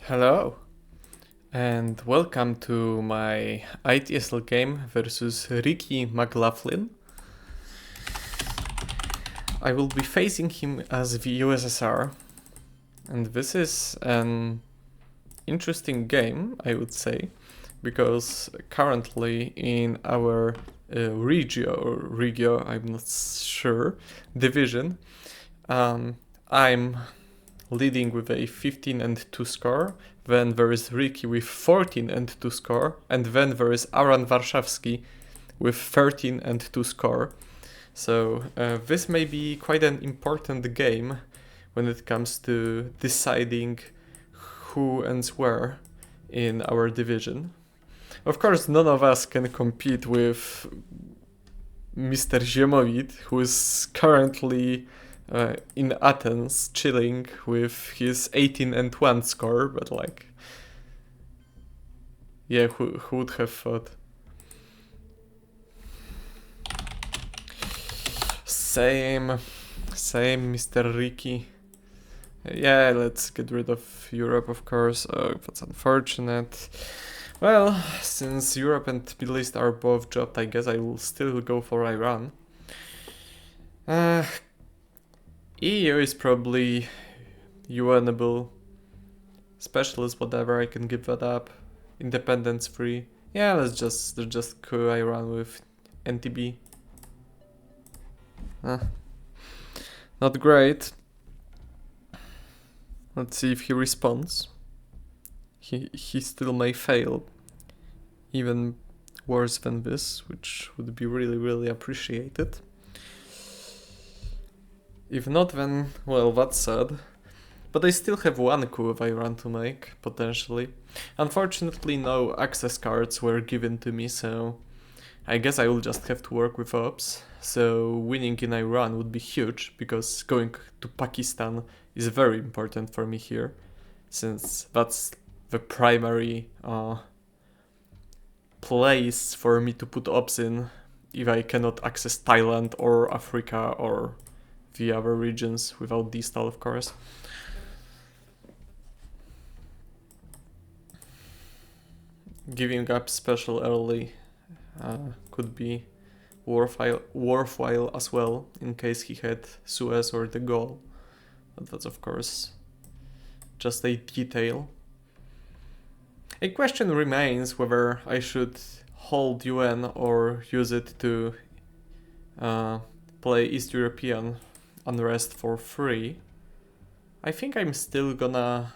Hello, and welcome to my ITSL game versus Ricki McLaughlin. I will be facing him as the USSR, and this is an interesting game, I would say, because currently in our regio, I'm not sure, division, I'm leading with a 15-2 score, then there is Ricki with 14-2 score, and then there is Aran Warszawski with 13-2 score. So this may be quite an important game when it comes to deciding who ends where in our division. Of course, none of us can compete with Mr. Ziemowit, who is currently in Athens chilling with his 18-1 score, but like, yeah, who would have thought? Same, Mr. Ricki. Yeah, let's get rid of Europe, of course. Oh, that's unfortunate. Well, since Europe and Middle East are both dropped, I guess I will still go for Iran. EU is probably UNable. Specialist, whatever, I can give that up. Independence free. Yeah, let's just coup Iran with NTB. Not great. Let's see if he responds. He still may fail. Even worse than this, which would be really appreciated. If not, then, well, that's sad. But I still have one coup of Iran to make, potentially. Unfortunately, no access cards were given to me, so I guess I will just have to work with ops. So winning in Iran would be huge, because going to Pakistan is very important for me here, since that's the primary place for me to put ops in if I cannot access Thailand or Africa or the other regions without D-style, of course. Giving up special early could be worthwhile as well, in case he had Suez or the goal. But that's of course just a detail. A question remains whether I should hold UN or use it to play East European unrest for free. I think I'm still gonna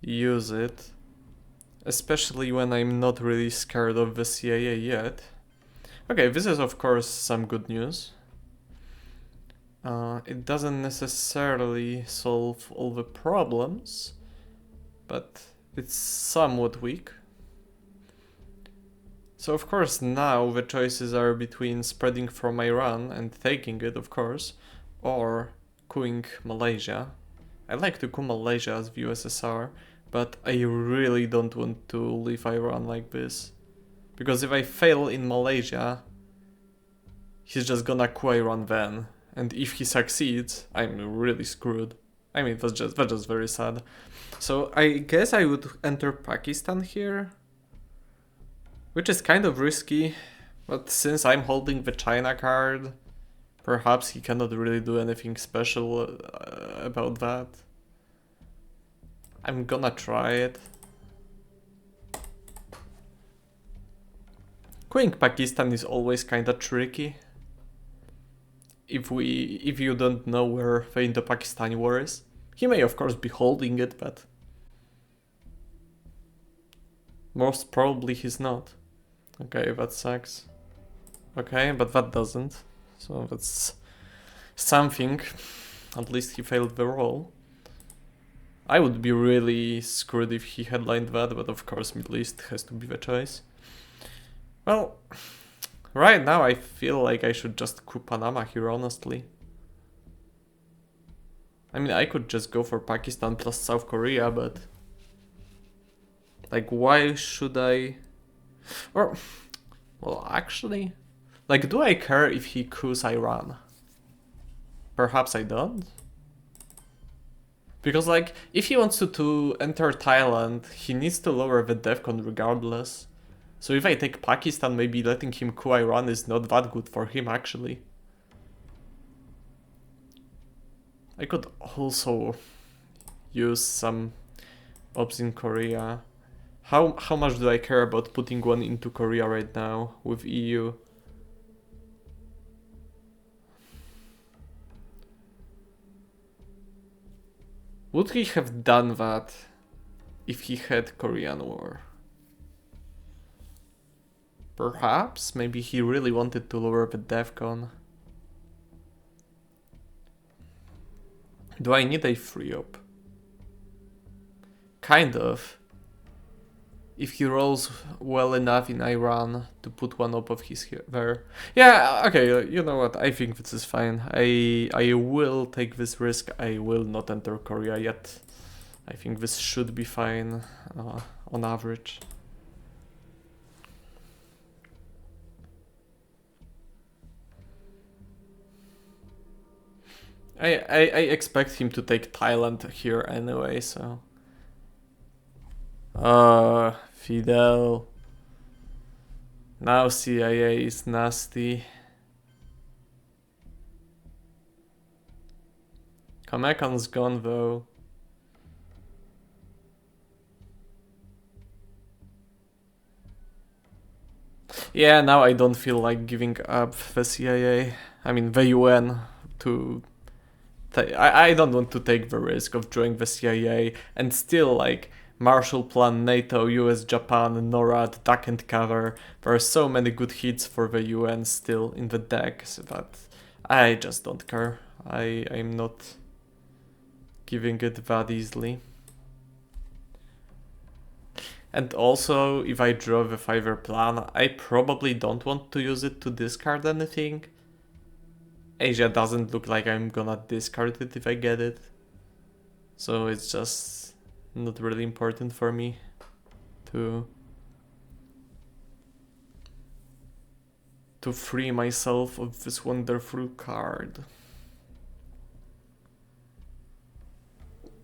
use it, especially when I'm not really scared of the CIA yet. Okay, this is of course some good news. It doesn't necessarily solve all the problems, but it's somewhat weak. So of course now the choices are between spreading from Iran and taking it, of course, or coupping Malaysia. I like to coup Malaysia as the USSR, but I really don't want to leave Iran like this. Because if I fail in Malaysia, he's just gonna coup Iran then. And if he succeeds, I'm really screwed. I mean, that's just very sad. So I guess I would enter Pakistan here, which is kind of risky, but since I'm holding the China card, perhaps he cannot really do anything special about that. I'm gonna try it. Queuing Pakistan is always kinda tricky. If you don't know where the Indo-Pakistani war is. He may of course be holding it, but most probably he's not. Okay, that sucks. Okay, but that doesn't. So that's something. At least he failed the role. I would be really screwed if he headlined that, but of course Middle East has to be the choice. Well, right now I feel like I should just coup Panama here, honestly. I mean, I could just go for Pakistan plus South Korea, but like, why should I? Or, well, actually, like, do I care if he coups Iran? Perhaps I don't. Because, like, if he wants to enter Thailand, he needs to lower the DEFCON regardless. So if I take Pakistan, maybe letting him coup Iran is not that good for him, actually. I could also use some ops in Korea. How much do I care about putting one into Korea right now with EU? Would he have done that if he had Korean War? Perhaps, maybe he really wanted to lower the DEFCON. Do I need a free op? Kind of. If he rolls well enough in Iran to put one op of his here there. Yeah, okay, you know what, I think this is fine. I will take this risk. I will not enter Korea yet. I think this should be fine on average. I expect him to take Thailand here anyway, so... Fidel. Now CIA is nasty. Kamekan's gone though. Yeah, now I don't feel like giving up the CIA. I mean, the UN to... I don't want to take the risk of joining the CIA and still, like, Marshall Plan, NATO, US, Japan, NORAD, duck and cover. There are so many good hits for the UN still in the deck that I just don't care. I'm not giving it that easily. And also, if I draw the 5-year plan, I probably don't want to use it to discard anything. Asia doesn't look like I'm gonna discard it if I get it. So it's just not really important for me to free myself of this wonderful card.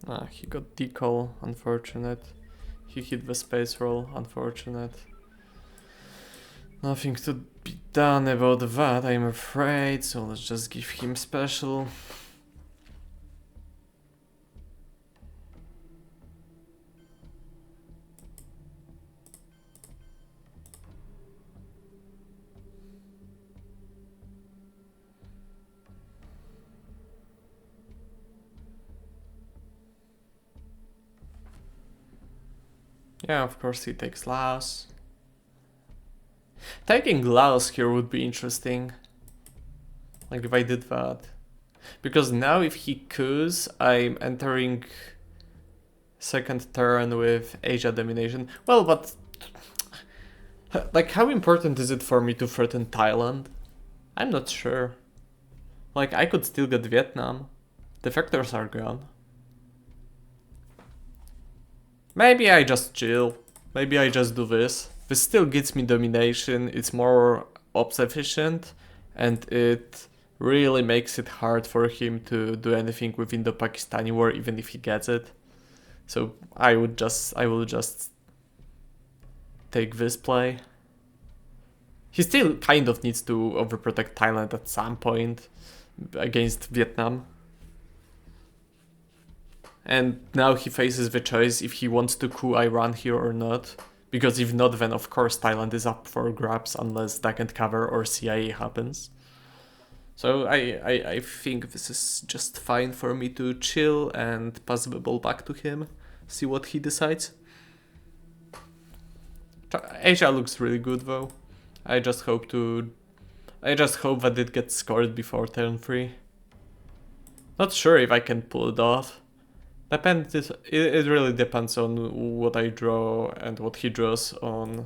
Ah, he got decall, unfortunate. He hit the space roll, unfortunate. Nothing to be done about that, I'm afraid, so let's just give him special. Yeah, of course he takes Laos. Taking Laos here would be interesting. Like if I did that. Because now if he coups, I'm entering second turn with Asia domination. Well, but... like, how important is it for me to threaten Thailand? I'm not sure. Like, I could still get Vietnam. Defectors are gone. Maybe I just chill. Maybe I just do this. This still gets me domination, it's more ops efficient, and it really makes it hard for him to do anything within the Pakistani war, even if he gets it. So I will just take this play. He still kind of needs to overprotect Thailand at some point against Vietnam. And now he faces the choice if he wants to coup Iran here or not. Because if not, then of course Thailand is up for grabs unless duck and cover or CIA happens. So I think this is just fine for me to chill and pass the ball back to him. See what he decides. Asia looks really good though. I just hope that it gets scored before turn 3. Not sure if I can pull it off. It really depends on what I draw and what he draws on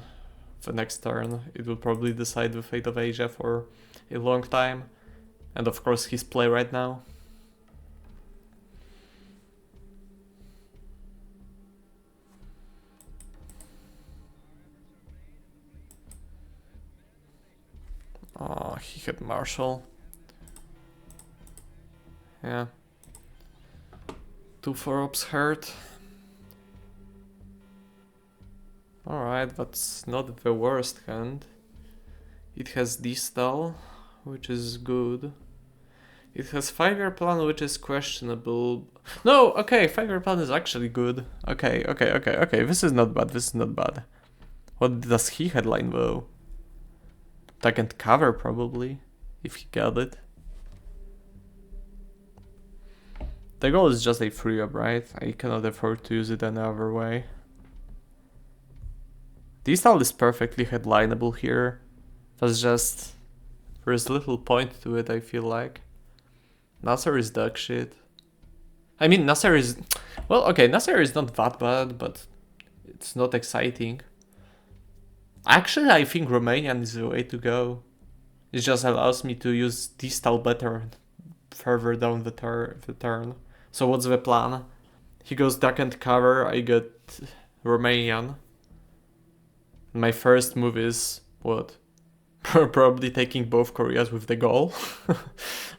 the next turn. It will probably decide the fate of Asia for a long time. And of course his play right now. Oh, he had Marshall. Yeah. 2-4 ops hurt. Alright, that's not the worst hand. It has distal, which is good. It has 5-year plan, which is questionable. No, okay, 5-year plan is actually good. Okay, this is not bad. What does he headline though? Tag and cover probably, if he got it. The goal is just a free up, right? I cannot afford to use it any other way. Distal is perfectly headlineable here. That's just... there's little point to it, I feel like. Nasser is dog shit. I mean, Nasser is... well, okay, Nasser is not that bad, but it's not exciting. Actually, I think Romanian is the way to go. It just allows me to use distal better further down the turn. So what's the plan? He goes duck and cover, I get Romanian. My first move is... what? Probably taking both Koreas with the goal.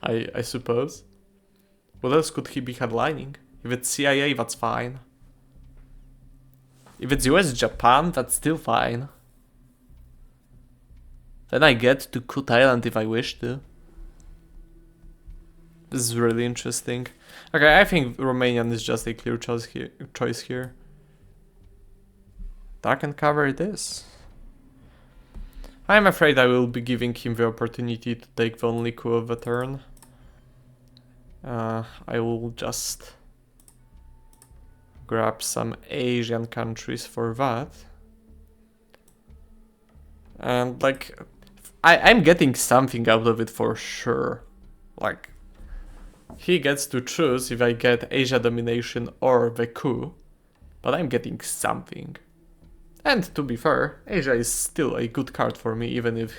I suppose. What else could he be headlining? If it's CIA, that's fine. If it's US Japan, that's still fine. Then I get to coup Thailand if I wish to. This is really interesting. Okay, I think Romanian is just a clear choice here. Duck and cover it is. I'm afraid I will be giving him the opportunity to take the only coup of the turn. I will just grab some Asian countries for that. And like, I'm getting something out of it for sure. Like, he gets to choose if I get Asia domination or the coup, but I'm getting something. And to be fair, Asia is still a good card for me, even if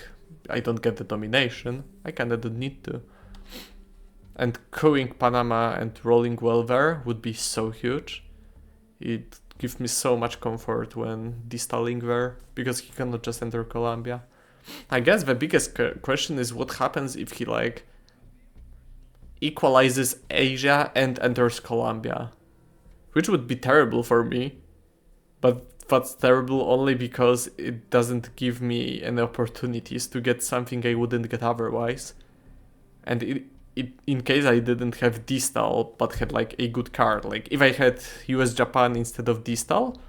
I don't get the domination. I kinda don't need to. And coughing Panama and rolling well there would be so huge. It gives me so much comfort when distaling there, because he cannot just enter Colombia. I guess the biggest question is what happens if he like equalizes Asia and enters Colombia. Which would be terrible for me. But that's terrible only because it doesn't give me any opportunities to get something I wouldn't get otherwise. And in case I didn't have distal but had like a good card, like if I had US Japan instead of distal,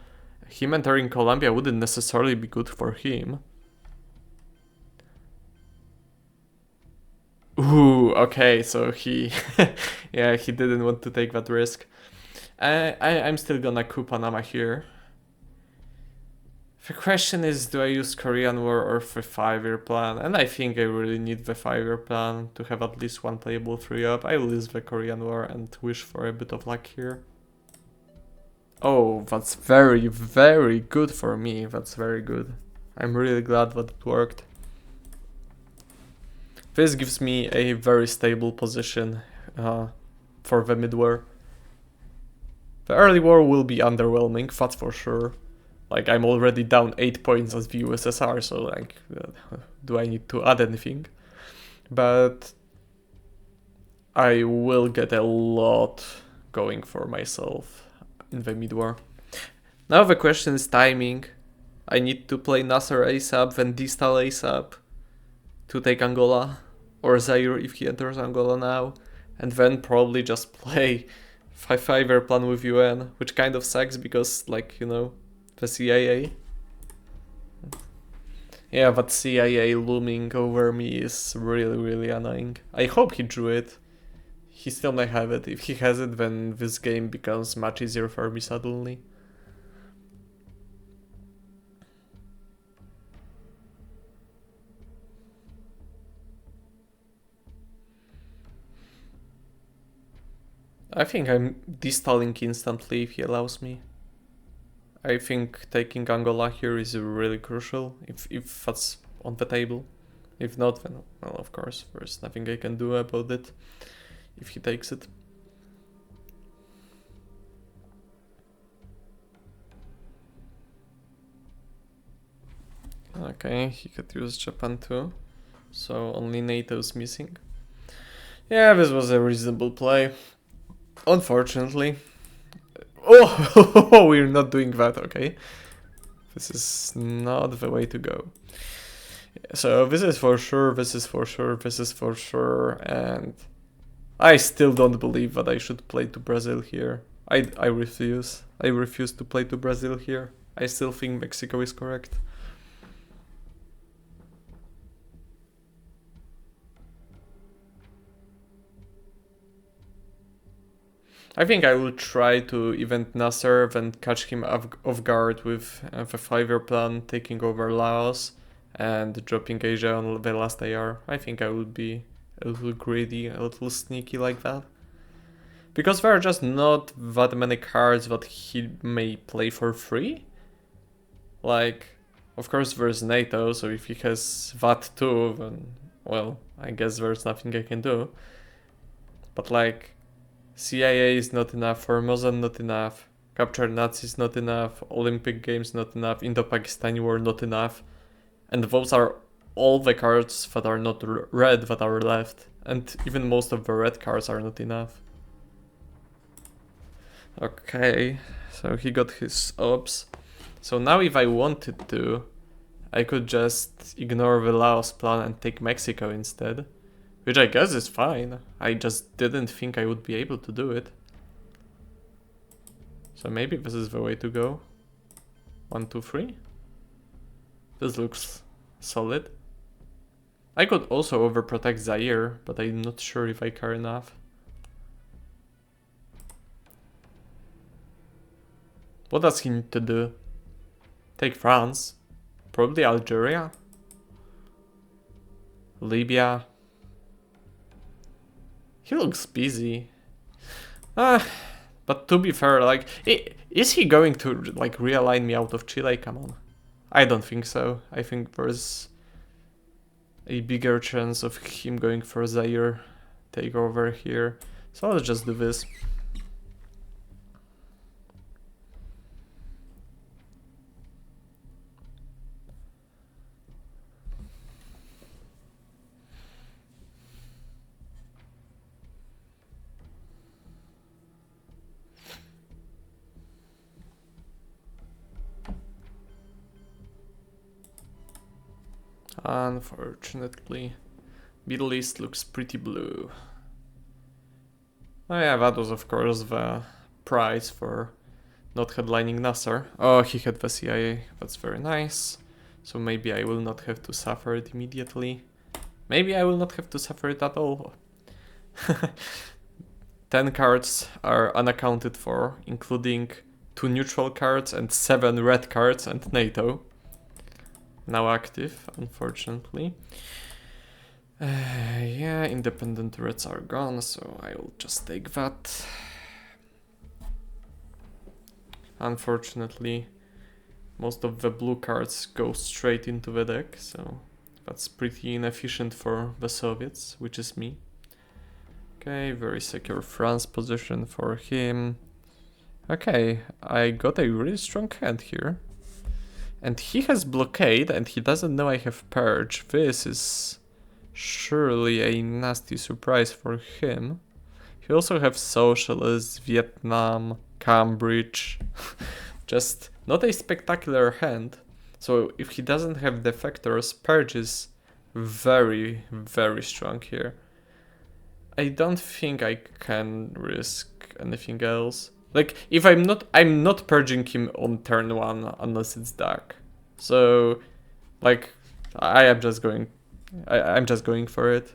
him entering Colombia wouldn't necessarily be good for him. Ooh, okay, so he yeah, he didn't want to take that risk. I'm still gonna coup Panama here. The question is, do I use Korean War or the 5-year plan? And I think I really need the 5-year plan to have at least one playable 3-up. I will use the Korean War and wish for a bit of luck here. Oh, that's very, very good for me. That's very good. I'm really glad that it worked. This gives me a very stable position for the mid-war. The early war will be underwhelming, that's for sure. Like, I'm already down 8 points as the USSR, so like, do I need to add anything? But I will get a lot going for myself in the mid-war. Now the question is timing. I need to play Nasser ASAP, then distal ASAP to take Angola, or Zaire if he enters Angola now, and then probably just play 5-5-year plan with UN, which kind of sucks because, like, you know, the CIA. Yeah, but CIA looming over me is really, really annoying. I hope he drew it. He still may have it. If he has it, then this game becomes much easier for me suddenly. I think I'm distaling instantly if he allows me. I think taking Angola here is really crucial, if that's on the table. If not, then, well, of course, there's nothing I can do about it if he takes it. Okay, he could use Japan too, so only NATO's missing. Yeah, this was a reasonable play. Unfortunately, Oh, we're not doing that, okay. This is not the way to go. So this is for sure, this is for sure, this is for sure, and I still don't believe that I should play to Brazil here. I refuse. I refuse to play to Brazil here. I still think Mexico is correct. I think I will try to event Nasser and catch him off guard with the 5-year plan, taking over Laos and dropping Asia on the last AR. I think I will be a little greedy, a little sneaky like that. Because there are just not that many cards that he may play for free. Like, of course there's NATO, so if he has that too, then, well, I guess there's nothing I can do. But like, CIA is not enough, Formosa not enough, Capture Nazis not enough, Olympic Games not enough, Indo-Pakistani War not enough. And those are all the cards that are not red that are left. And even most of the red cards are not enough. Okay, so he got his ops. So now if I wanted to, I could just ignore the Laos plan and take Mexico instead. Which I guess is fine. I just didn't think I would be able to do it. So maybe this is the way to go. 1, 2, 3. This looks solid. I could also overprotect Zaire, but I'm not sure if I care enough. What does he need to do? Take France? Probably Algeria? Libya? He looks busy. But to be fair, like, is he going to like realign me out of Chile? Come on. I don't think so. I think there's a bigger chance of him going for Zaire takeover here. So let's just do this. Unfortunately, Middle East looks pretty blue. Oh yeah, that was of course the prize for not headlining Nasser. Oh, he had the CIA, that's very nice. So maybe I will not have to suffer it immediately. Maybe I will not have to suffer it at all. 10 cards are unaccounted for, including 2 neutral cards and 7 red cards and NATO. Now active, unfortunately. Yeah, independent reds are gone, so I will just take that. Unfortunately, most of the blue cards go straight into the deck, so that's pretty inefficient for the Soviets, which is me. Okay, very secure France position for him. Okay, I got a really strong hand here. And he has blockade and he doesn't know I have purge. This is surely a nasty surprise for him. He also has socialists, Vietnam, Cambridge. Just not a spectacular hand. So if he doesn't have defectors, purge is very, very strong here. I don't think I can risk anything else. Like, if I'm not purging him on turn 1 unless it's dark. So, like, I'm just going for it.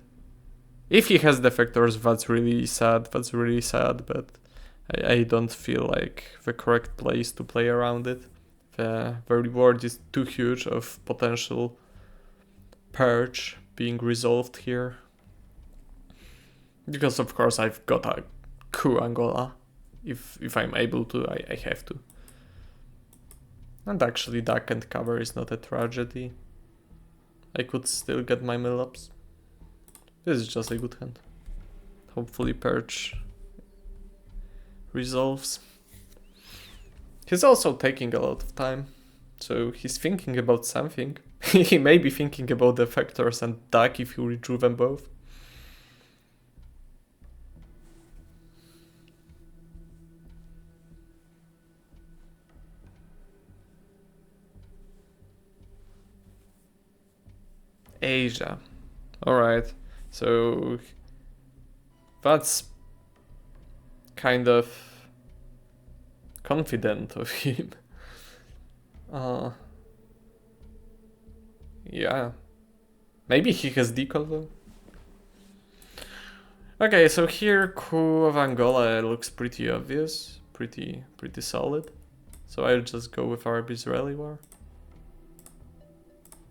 If he has defectors, that's really sad, but I don't feel like the correct place to play around it. The reward is too huge of potential purge being resolved here. Because of course I've got a coup Angola. If I'm able to, I have to. And actually duck and cover is not a tragedy. I could still get my mill-ups. This is just a good hand. Hopefully purge resolves. He's also taking a lot of time. So he's thinking about something. He may be thinking about the factors and duck if you redrew them both. Malaysia. Alright, so that's kind of confident of him. Yeah. Maybe he has decal though. Okay, so here coup of Angola looks pretty obvious, pretty solid. So I'll just go with Arab-Israeli war.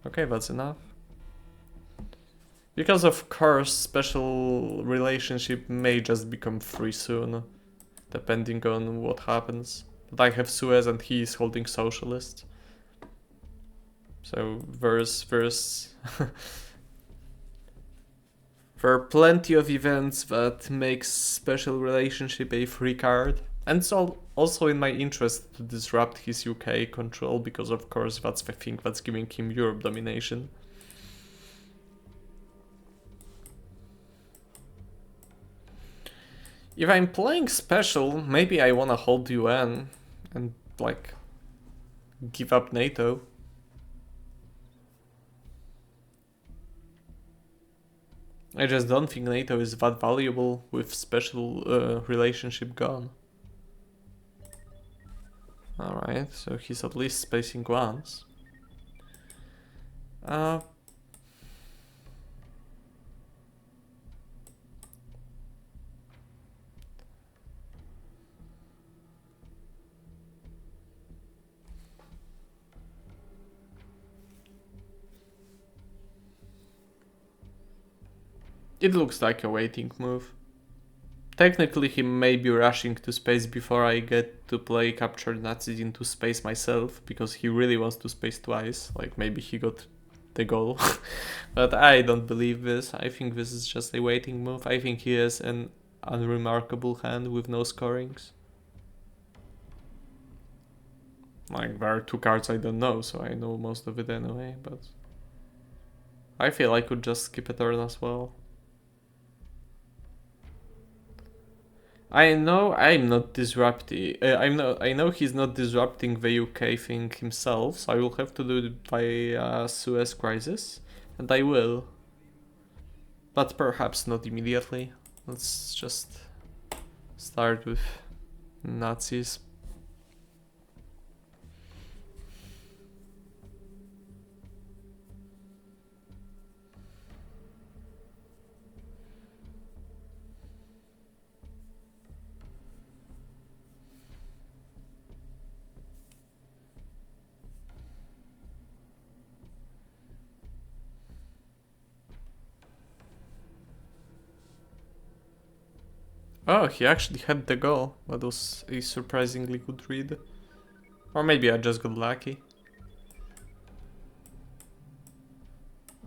Okay, that's enough. Because of course, special relationship may just become free soon, depending on what happens. But I have Suez and he is holding socialist. So there's there are plenty of events that makes special relationship a free card. And it's also in my interest to disrupt his UK control, because of course that's the thing that's giving him Europe domination. If I'm playing special, maybe I wanna hold UN and like give up NATO. I just don't think NATO is that valuable with special relationship gone. Alright, so he's at least spacing once. It looks like a waiting move. Technically he may be rushing to space before I get to play capture Nazis into space myself, because he really wants to space twice, like maybe he got the goal. But I don't believe this. I think this is just a waiting move. I think he has an unremarkable hand with no scorings. Like, there are two cards I don't know, so I know most of it anyway, but I feel I could just skip a turn as well. I know I'm not disrupting. I know he's not disrupting the UK thing himself, so I will have to do it by Suez Crisis, and I will. But perhaps not immediately. Let's just start with Nazis. Oh, he actually had the goal. That was a surprisingly good read. Or maybe I just got lucky.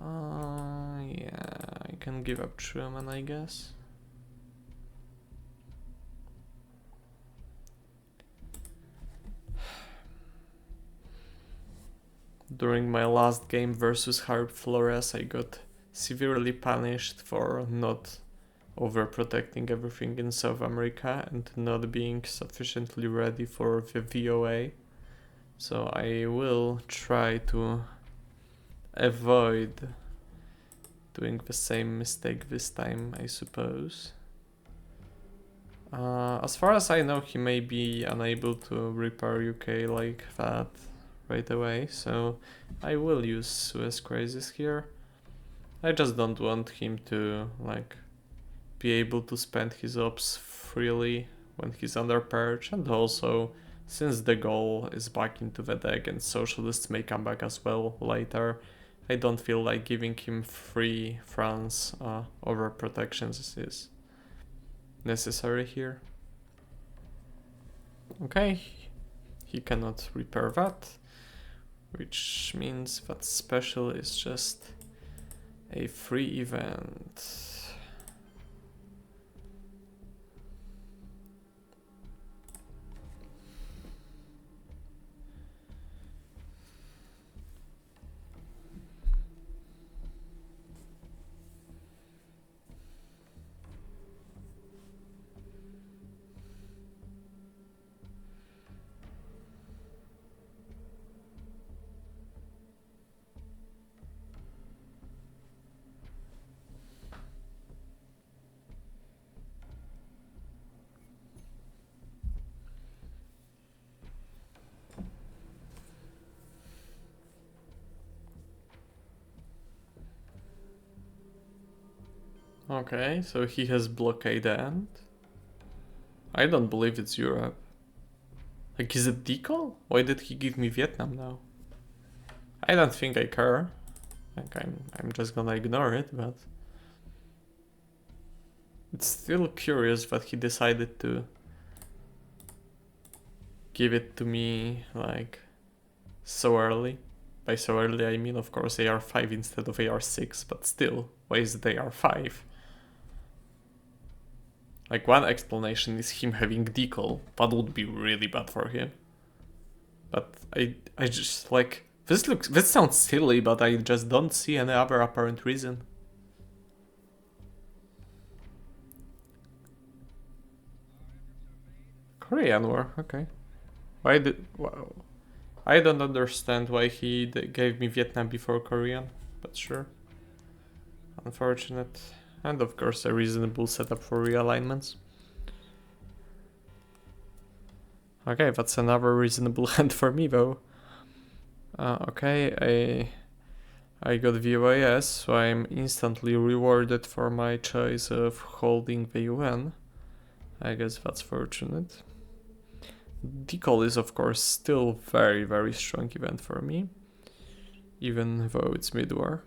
Yeah, I can give up Truman, I guess. During my last game versus Harp Flores, I got severely punished for not overprotecting everything in South America and not being sufficiently ready for the VOA. So I will try to avoid doing the same mistake this time, I suppose. As far as I know, he may be unable to repair UK like that right away, so I will use Suez Crisis here. I just don't want him to like be able to spend his ops freely when he's under purge, and also since the goal is back into the deck and socialists may come back as well later, I don't feel like giving him free France over protections is necessary here. Okay, he cannot repair that, which means that special is just a free event. Okay, so he has blockade end. I don't believe it's Europe. Like, is it decall? Why did he give me Vietnam now? I don't think I care. Like, I'm just gonna ignore it, but it's still curious that he decided to give it to me, like, so early. By so early, I mean, of course, AR5 instead of AR6, but still, why is it AR5? Like, one explanation is him having decall. That would be really bad for him. But I just, like, this sounds silly, but I just don't see any other apparent reason. Korean War, okay. Why did... Wow. I don't understand why he gave me Vietnam before Korean, but sure. Unfortunate. And of course a reasonable setup for realignments. Okay, that's another reasonable hand for me though. Okay, I got VOAS, so I'm instantly rewarded for my choice of holding the UN. I guess that's fortunate. Decall is of course still very strong event for me, even though it's mid-war.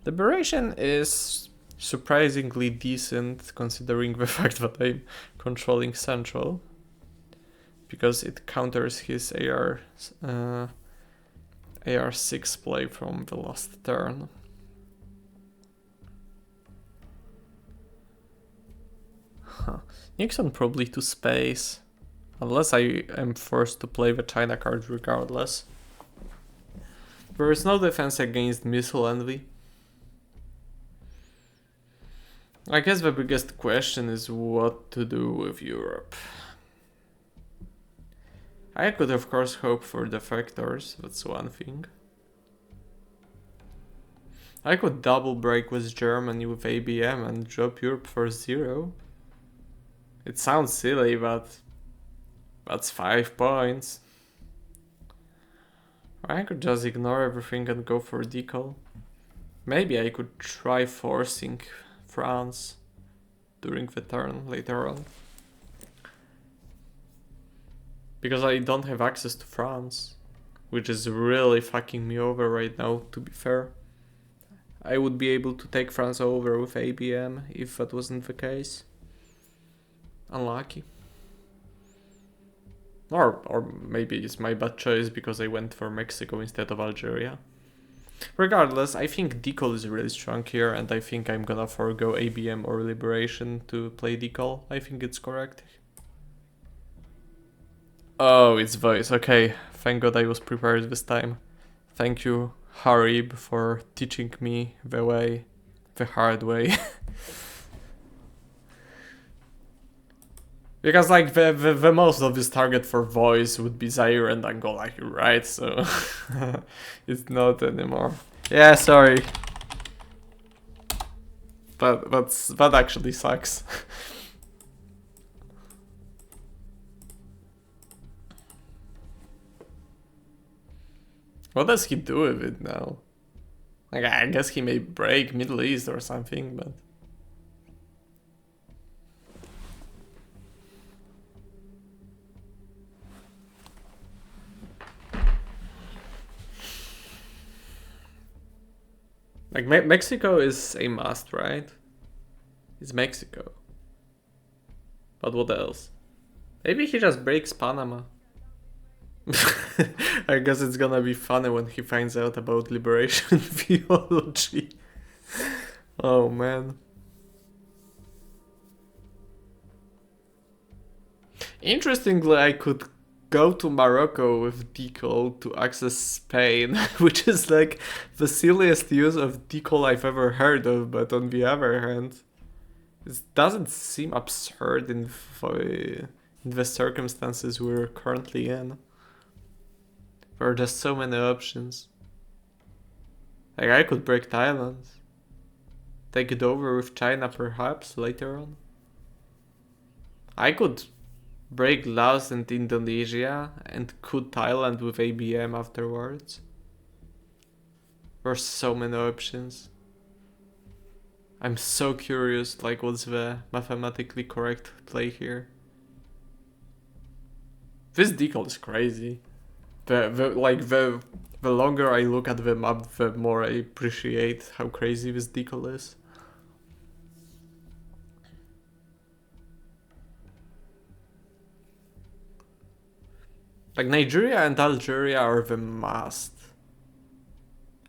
Liberation is surprisingly decent considering the fact that I'm controlling Central, because it counters his AR6 play from the last turn. Huh. Nixon probably to space. Unless I am forced to play the China card regardless. There is no defense against missile envy. I guess the biggest question is what to do with Europe. I could of course hope for defectors, that's one thing. I could double break with Germany with ABM and drop Europe for 0. It sounds silly, but that's 5 points. I could just ignore everything and go for decall. Maybe I could try forcing France during the turn later on. Because I don't have access to France, which is really fucking me over right now, to be fair. I would be able to take France over with ABM if that wasn't the case. Unlucky. Or maybe it's my bad choice because I went for Mexico instead of Algeria. Regardless, I think decall is really strong here, and I think I'm gonna forego ABM or Liberation to play decall. I think it's correct. Oh, it's voice. Okay, thank God I was prepared this time. Thank you, Harib, for teaching me the way, the hard way. Because like the most obvious target for voice would be Zaire and Angola here, right? So it's not anymore. Yeah, sorry. That actually sucks. What does he do with it now? Like, I guess he may break Middle East or something, but... Like, Mexico is a must, right? It's Mexico. But what else? Maybe he just breaks Panama. I guess it's gonna be funny when he finds out about liberation theology. Oh man. Interestingly, I could go to Morocco with decall to access Spain, which is like the silliest use of decall I've ever heard of, but on the other hand, it doesn't seem absurd in the circumstances we're currently in. There are just so many options. Like, I could break Thailand. Take it over with China perhaps later on. I could break Laos and Indonesia and coup Thailand with ABM afterwards. There's so many options. I'm so curious, like, what's the mathematically correct play here? This decal is crazy. The longer I look at the map, the more I appreciate how crazy this decal is. Like, Nigeria and Algeria are the must.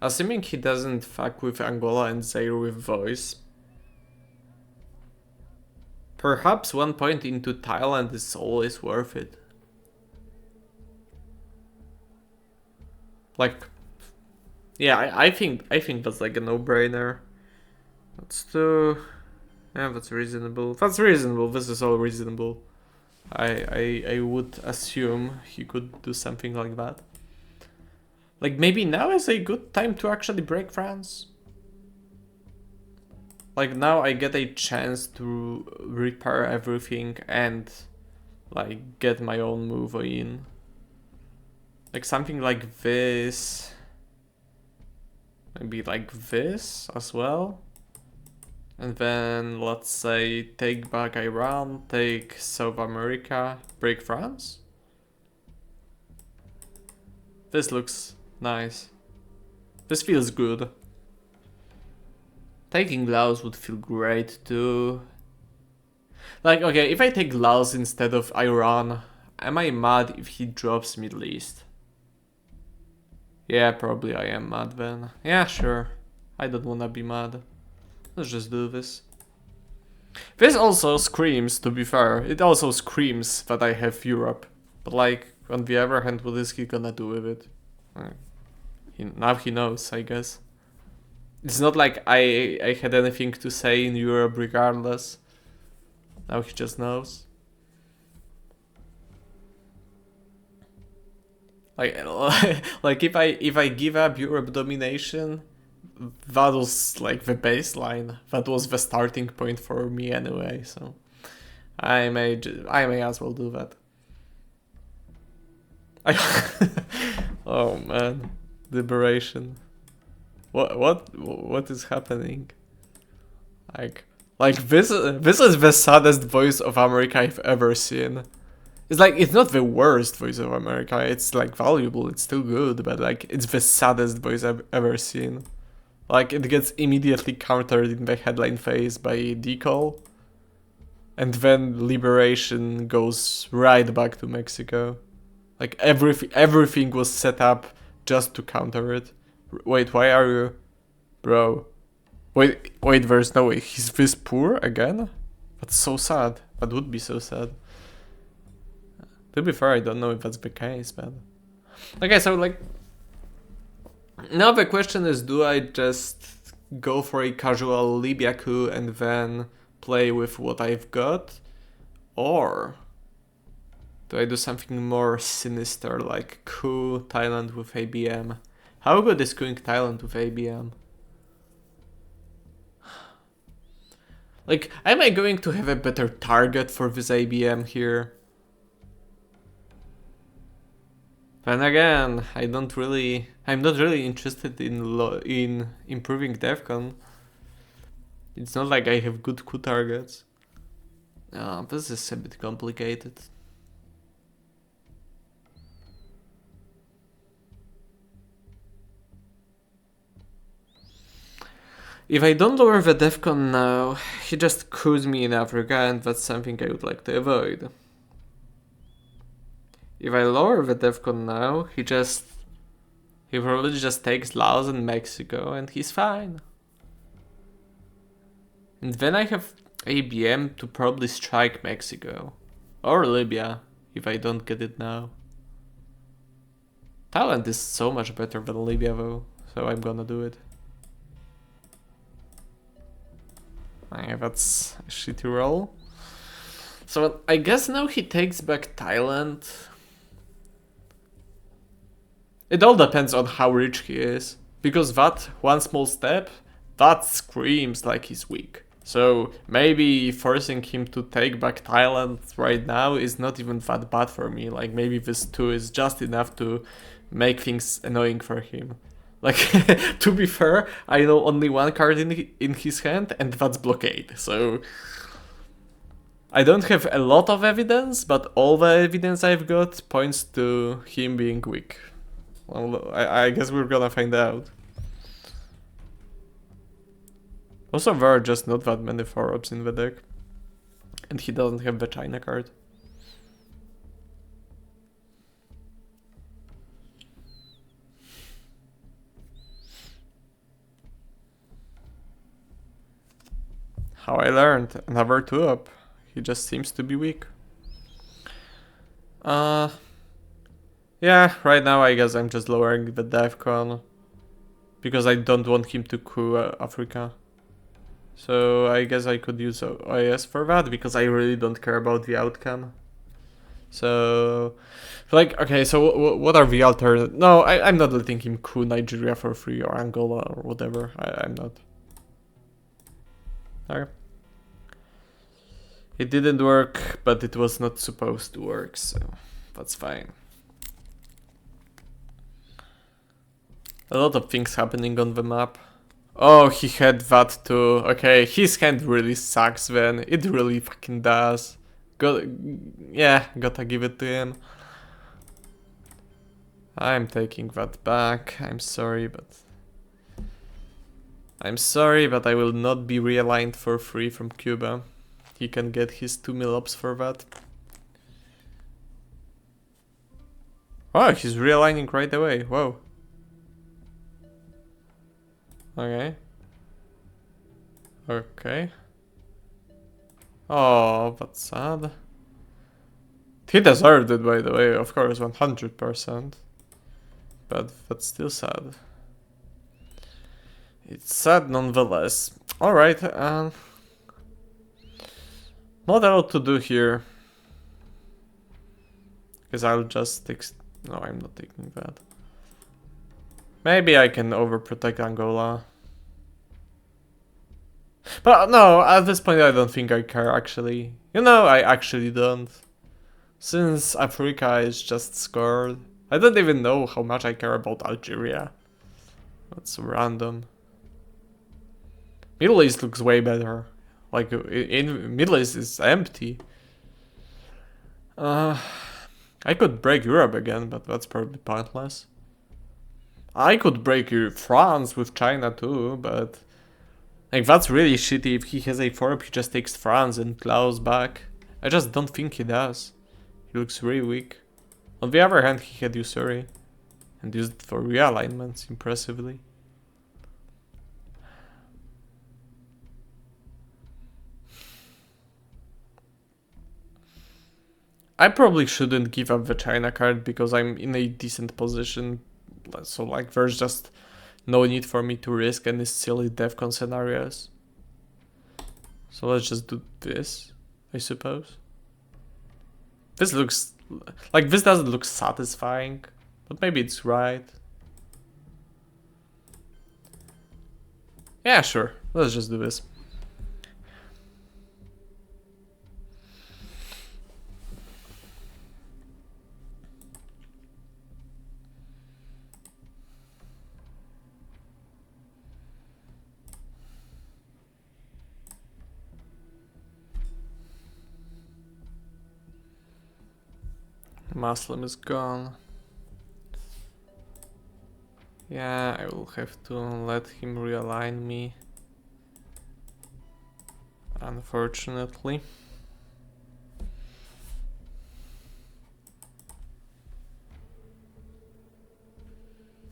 Assuming he doesn't fuck with Angola and Zaire with voice. Perhaps 1 point into Thailand is always worth it. Like, yeah, I think that's like a no-brainer. Let's do... Yeah, that's reasonable. That's reasonable. This is all reasonable. I would assume he could do something like that. Like, maybe now is a good time to actually break France. Like, now I get a chance to repair everything and, like, get my own move in. Like, something like this. Maybe like this as well. And then, let's say, take back Iran, take South America, break France. This looks nice. This feels good. Taking Laos would feel great too. Like, okay, if I take Laos instead of Iran, am I mad if he drops Middle East? Yeah, probably I am mad then. Yeah, sure. I don't wanna be mad. Let's just do this. This also screams, to be fair, it also screams that I have Europe. But like, on the other hand, what is he gonna do with it? Now he knows, I guess. It's not like I had anything to say in Europe regardless. Now he just knows. Like, like if I give up Europe domination, that was like the baseline. That was the starting point for me anyway. So I may as well do that. Oh man, liberation. What is happening? Like this is the saddest voice of America I've ever seen. It's like, it's not the worst voice of America. It's like valuable. It's still good, but like it's the saddest voice I've ever seen. Like, it gets immediately countered in the headline phase by decal, and then liberation goes right back to Mexico. Like everything was set up just to counter it. Wait, why are you... Bro. Wait, there's no way. He's this poor again? That's so sad. That would be so sad. To be fair, I don't know if that's the case, but... Okay, so like... Now the question is, do I just go for a casual Libya coup and then play with what I've got? Or... do I do something more sinister, like coup Thailand with ABM? How good is couing Thailand with ABM? Like, am I going to have a better target for this ABM here? Then again, I'm not really interested in improving DEFCON. It's not like I have good coup targets. This is a bit complicated. If I don't lower the DEFCON now, he just coups me in Africa, and that's something I would like to avoid. If I lower the DEFCON now, he probably just takes Laos and Mexico, and he's fine. And then I have ABM to probably strike Mexico. Or Libya, if I don't get it now. Thailand is so much better than Libya though, so I'm gonna do it. Yeah, that's a shitty roll. So I guess now he takes back Thailand. It all depends on how rich he is. Because that one small step, that screams like he's weak. So maybe forcing him to take back Thailand right now is not even that bad for me. Like maybe this 2 is just enough to make things annoying for him. Like, to be fair, I know only one card in his hand, and that's Blockade. So I don't have a lot of evidence, but all the evidence I've got points to him being weak. Well, I guess we're gonna find out. Also, there are just not that many 4-ups in the deck. And he doesn't have the China card. How I learned, another 2-up. He just seems to be weak. Yeah, right now I guess I'm just lowering the DEFCON. Because I don't want him to coup Africa. So I guess I could use OAS for that, because I really don't care about the outcome. So, like, okay, so what are the alternatives? No, I'm not letting him coup Nigeria for free, or Angola, or whatever. I'm not. Okay. It didn't work, but it was not supposed to work, so that's fine. A lot of things happening on the map. Oh, he had that too. Okay, his hand really sucks then. It really fucking does. Gotta give it to him. I'm taking that back. I'm sorry, but I will not be realigned for free from Cuba. He can get his 2 mil-ups for that. Oh, he's realigning right away. Whoa. Okay. Okay. Oh, that's sad. He deserved it, by the way, of course, 100%. But that's still sad. It's sad nonetheless. Alright, not a lot to do here. Because I'll just take... No, I'm not taking that. Maybe I can overprotect Angola. But no, at this point I don't think I care, actually. You know, I actually don't. Since Africa is just scored. I don't even know how much I care about Algeria. That's random. Middle East looks way better. Like, in Middle East is empty. I could break Europe again, but that's probably pointless. I could break France with China too, but... Like, that's really shitty. If he has a 4-up, he just takes France and Laos back. I just don't think he does. He looks really weak. On the other hand, he had Usuri. And used it for realignments, impressively. I probably shouldn't give up the China card because I'm in a decent position. So, like, there's just no need for me to risk any silly DEFCON scenarios. So let's just do this, I suppose. This looks... Like, this doesn't look satisfying, but maybe it's right. Yeah, sure. Let's just do this. Muslim is gone. Yeah, I will have to let him realign me. Unfortunately.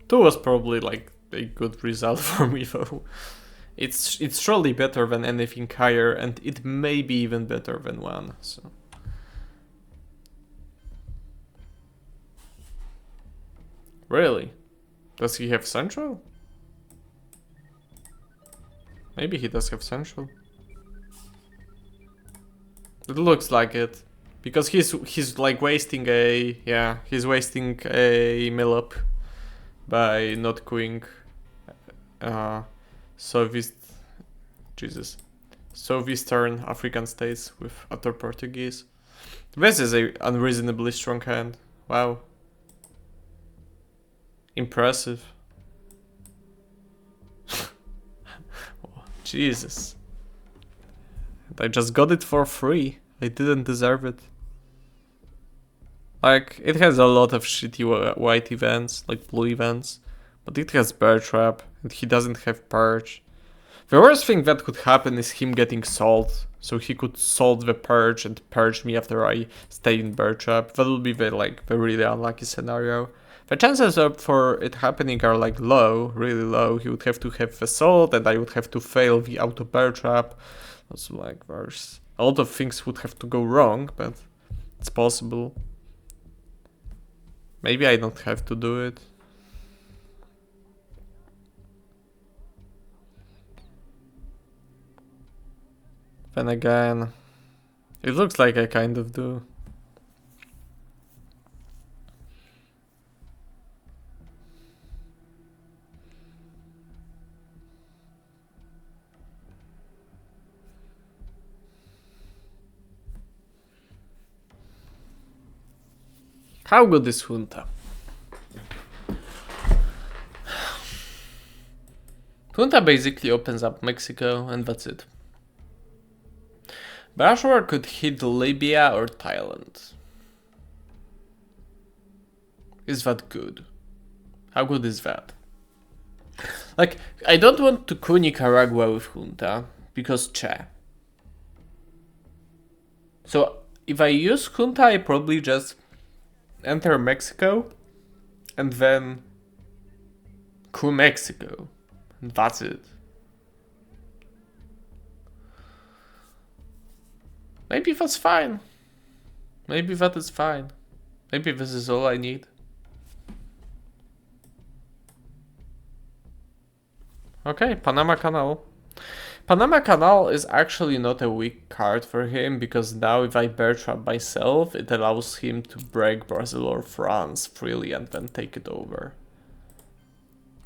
Two was probably like a good result for me though. It's surely better than anything higher, and it may be even better than 1, so... Really? Does he have Central? Maybe he does have Central. It looks like it. Because he's like wasting a... Yeah, he's wasting a mill-up by not queuing Southeastern African states with other Portuguese. This is a unreasonably strong hand. Wow. Impressive. Jesus. And I just got it for free. I didn't deserve it. Like, it has a lot of shitty white events, like blue events. But it has Bear Trap, and he doesn't have Purge. The worst thing that could happen is him getting Salt. So he could Salt the Purge and Purge me after I stay in Bear Trap. That would be the really unlucky scenario. The chances for it happening are like low, really low. He would have to have the Salt, and I would have to fail the auto Bear Trap. Also, like, there's a lot of things would have to go wrong, but it's possible. Maybe I don't have to do it. Then again, it looks like I kind of do. How good is Junta? Junta basically opens up Mexico and that's it. Brushwork could hit Libya or Thailand. Is that good? How good is that? Like, I don't want to coup Nicaragua with Junta, because Che. So, if I use Junta, I probably just enter Mexico, and then coup Mexico. And that's it. Maybe that's fine. Maybe that is fine. Maybe this is all I need. Okay, Panama Canal. Panama Canal is actually not a weak card for him, because now if I bear trap myself, it allows him to break Brazil or France freely and then take it over.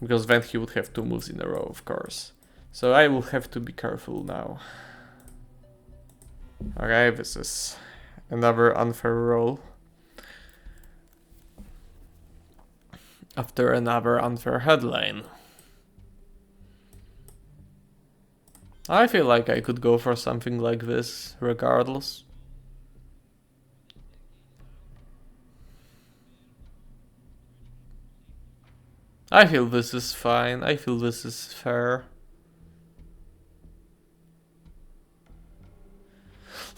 Because then he would have 2 moves in a row, of course. So I will have to be careful now. Okay, this is another unfair roll. After another unfair headline. I feel like I could go for something like this, regardless. I feel this is fine, I feel this is fair.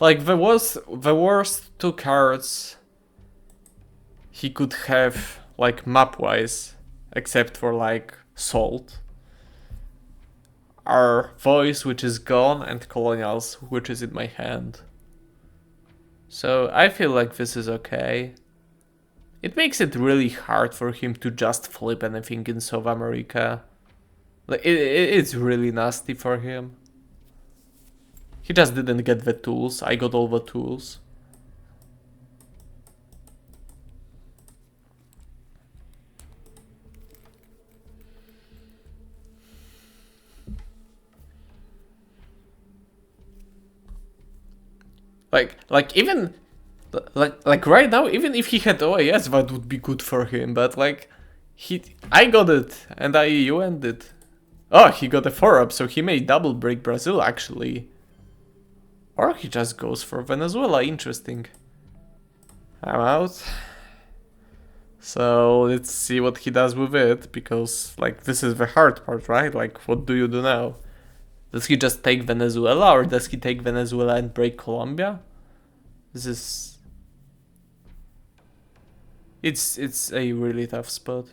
Like, the worst 2 cards he could have, like, map-wise, except for, like, Salt, are Voice, which is gone, and Colonials, which is in my hand. So I feel like this is okay. It makes it really hard for him to just flip anything in South America. Like, it's really nasty for him. He just didn't get the tools. I got all the tools. Like even like right now, even if he had OAS, that would be good for him. But like, I got it and I UN'd it. Oh, he got a 4-up, so he may double break Brazil actually. Or he just goes for Venezuela. Interesting. I'm out. So let's see what he does with it, because like this is the hard part, right? Like, what do you do now? Does he just take Venezuela, or does he take Venezuela and break Colombia? This is... It's a really tough spot.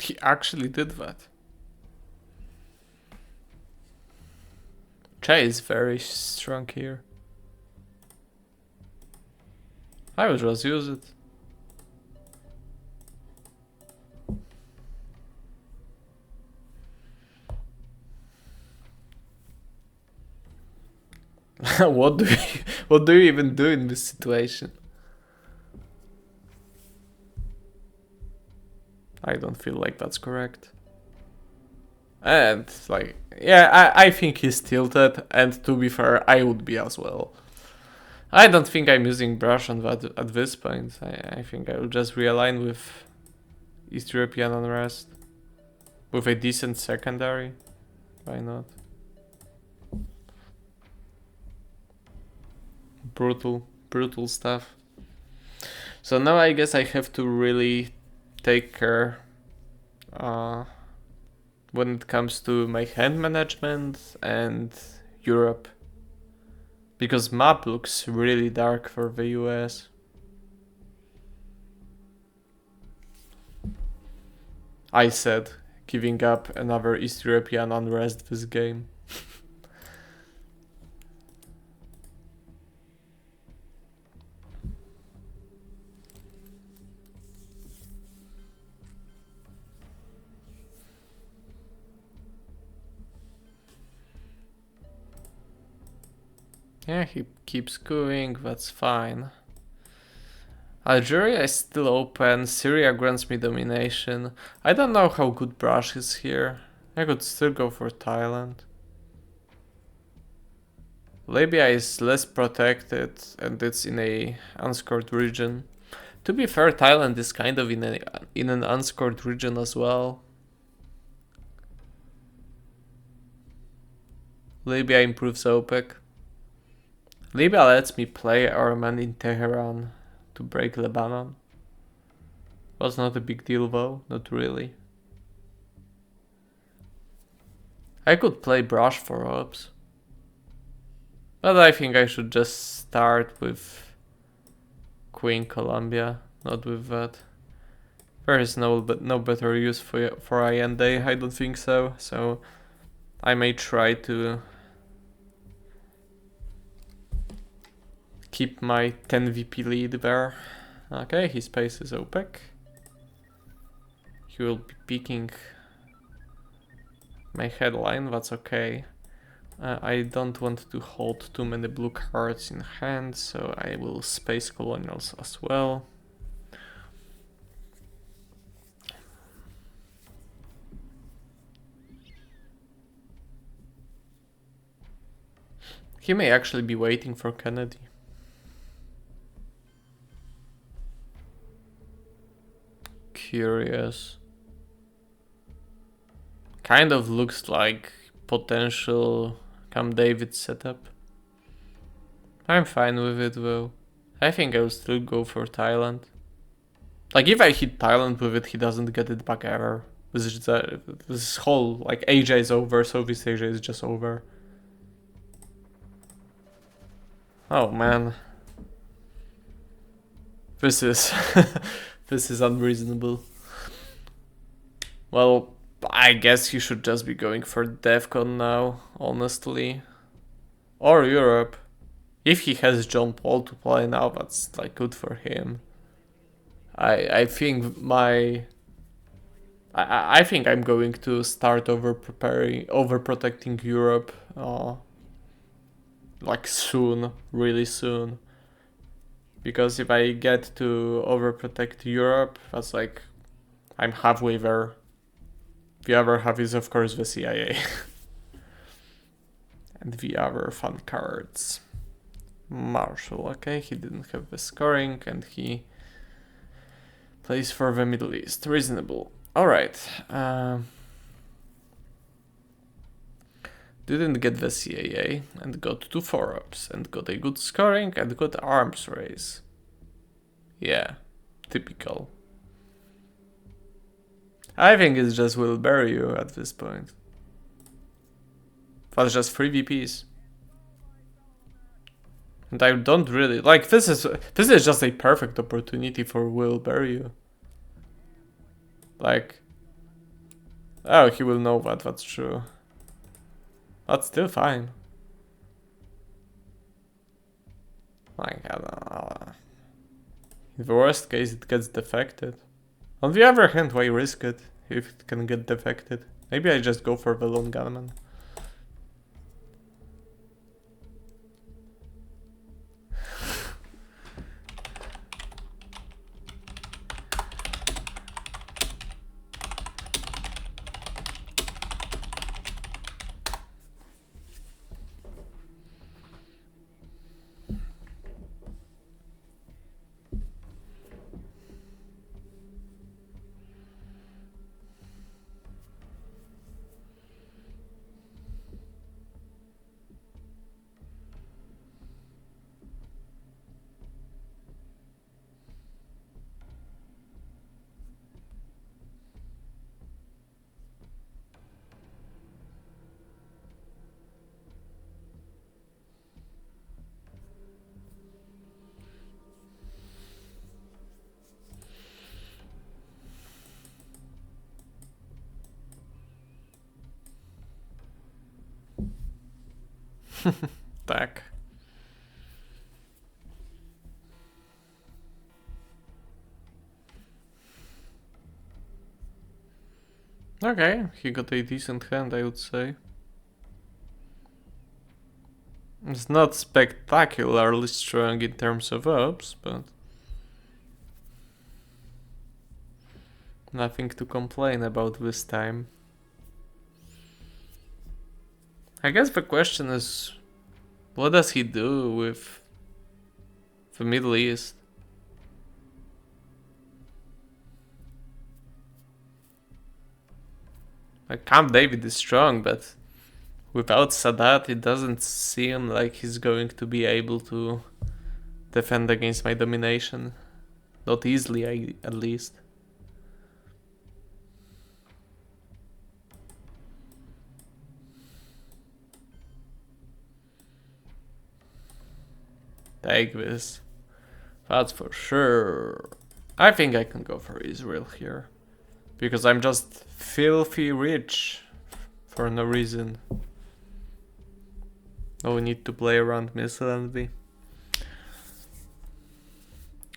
He actually did that. Che is very strong here. I will just use it. What do you even do in this situation? I don't feel like that's correct. And like, yeah, I think he's tilted, and to be fair, I would be as well. I don't think I'm using brush on that at this point. I think I will just realign with East European unrest with a decent secondary. Why not? Brutal stuff. So now I guess I have to really take care when it comes to my hand management and Europe. Because map looks really dark for the US. I said, giving up another East European unrest this game. Yeah, he keeps going, that's fine. Algeria is still open, Syria grants me domination. I don't know how good Brush is here. I could still go for Thailand. Libya is less protected and it's in a unscored region. To be fair, Thailand is kind of in an unscored region as well. Libya improves OPEC. Libya lets me play our man in Tehran to break Lebanon. Was not a big deal though, not really. I could play Brush for ops. But I think I should just start with Queen Columbia, not with that. There is no better use for Allende, I don't think so. So I may try to keep my 10 VP lead there. Okay, his pace is OPEC. He will be picking my headline, that's okay. I don't want to hold too many blue cards in hand, so I will space colonials as well. He may actually be waiting for Kennedy. Curious. Kind of looks like potential Camp David setup. I'm fine with it though. I think I'll still go for Thailand. Like if I hit Thailand with it, he doesn't get it back ever. This whole like Asia is over, Southeast Asia is just over. Oh man. This is this is unreasonable. Well, I guess you should just be going for DEFCON now, honestly. Or Europe. If he has John Paul to play now, that's like good for him. I think I think I'm going to start overprotecting Europe like soon, really soon. Because if I get to overprotect Europe, that's like I'm halfway there. The other half is of course the CIA. And the other fun cards. Marshall, okay, he didn't have the scoring and he plays for the Middle East. Reasonable. Alright. Didn't get the CAA and got 2 4-ups and got a good scoring and got arms race. Yeah, typical. I think it's just will bury you at this point. That's just 3 VPs. And I don't really like this is just a perfect opportunity for Will bury you. Like, oh, he will know that, that's true. That's still fine. Like, I don't know. In the worst case, it gets defected. On the other hand, why risk it if it can get defected? Maybe I just go for the lone gunman. Tak. Okay, he got a decent hand, I would say. It's not spectacularly strong in terms of ops, but nothing to complain about this time. I guess the question is, what does he do with the Middle East? Like, Camp David is strong, but without Sadat, it doesn't seem like he's going to be able to defend against my domination. Not easily, at least. Take this. That's for sure. I think I can go for Israel here. Because I'm just filthy rich for no reason. No need to play around missile envy.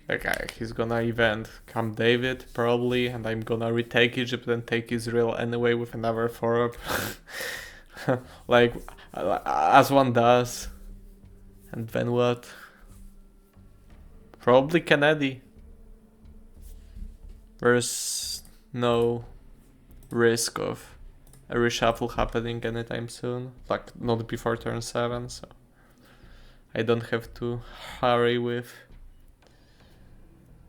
Okay, he's gonna event Camp David probably, and I'm gonna retake Egypt and take Israel anyway with another 4-up. Like, as one does. And then what? Probably Kennedy. There's no risk of a reshuffle happening anytime soon. Like, not before turn 7, so I don't have to hurry with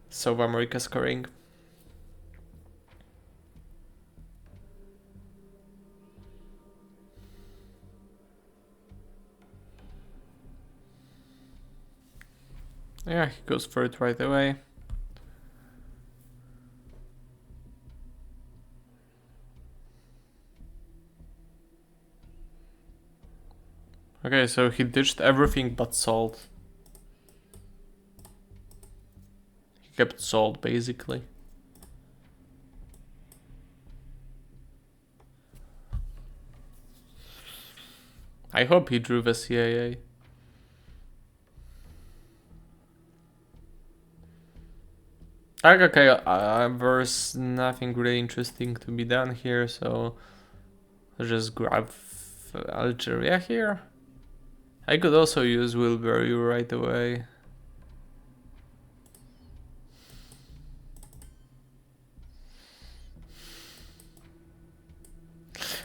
South America scoring. Yeah, he goes for it right away. Okay, so he ditched everything but salt. He kept salt, basically. I hope he drew the CIA. Okay, there's nothing really interesting to be done here, so I'll just grab Algeria here. I could also use Wilbury right away.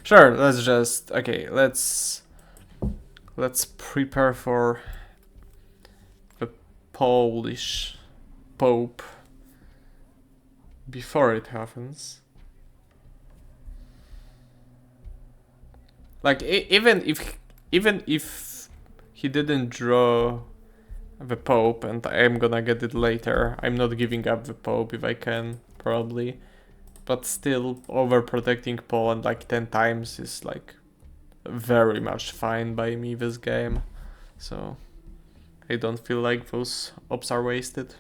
Sure, let's just... Okay, let's prepare for the Polish Pope before it happens. Like, even if he didn't draw the Pope and I'm gonna get it later, I'm not giving up the Pope if I can, probably. But still, overprotecting Poland like 10 times is like very much fine by me this game. So I don't feel like those ops are wasted.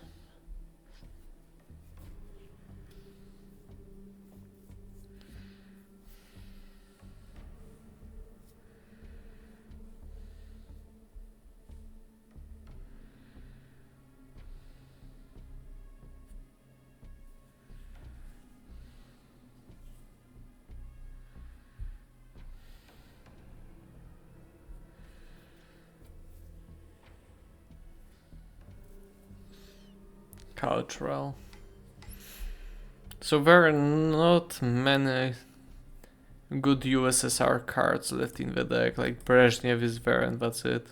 Cultural. So there are not many good USSR cards left in the deck, like Brezhnev is there and that's it.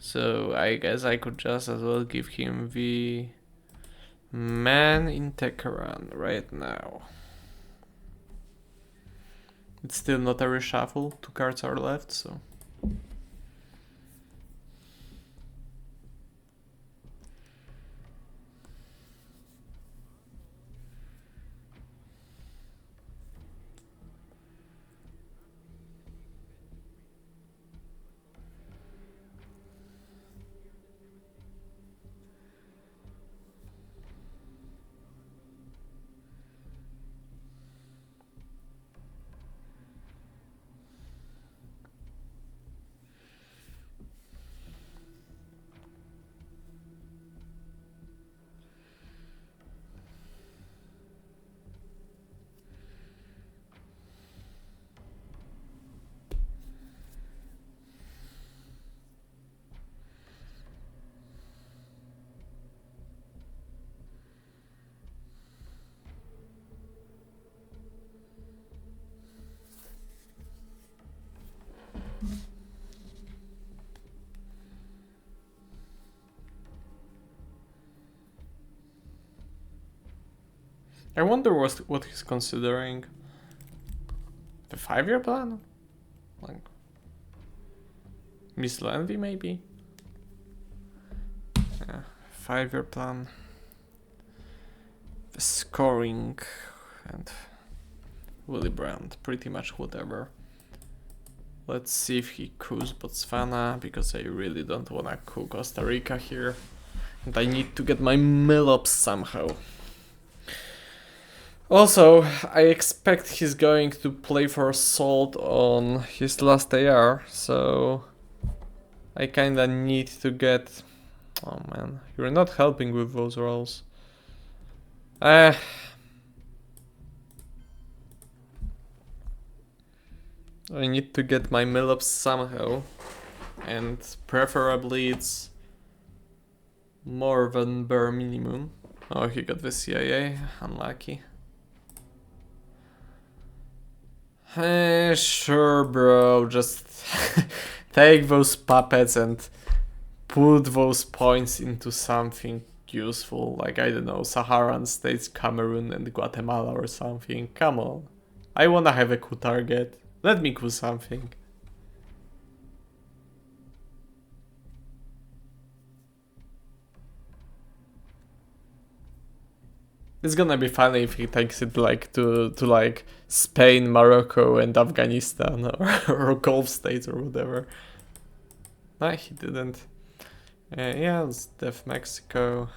So I guess I could just as well give him the man in Tehran right now. It's still not a reshuffle, 2 cards are left, so... I wonder what he's considering. The 5-year plan? Like Miss Envy maybe? Yeah, 5-year plan. The scoring and Willy Brandt, pretty much whatever. Let's see if he coups Botswana, because I really don't wanna coup Costa Rica here. And I need to get my mill up somehow. Also, I expect he's going to play for Salt on his last AR, so I kinda need to get... Oh man, you're not helping with those rolls. I need to get my mill up somehow, and preferably it's more than bare minimum. Oh, he got the CIA, unlucky. Sure, bro, just take those puppets and put those points into something useful, like, I don't know, Saharan states, Cameroon and Guatemala or something. Come on. I wanna have a coup target. Let me coup something. It's gonna be funny if he takes it like to like Spain, Morocco and Afghanistan or Gulf states or whatever. Nah, he didn't. Yeah, it's Def Mexico.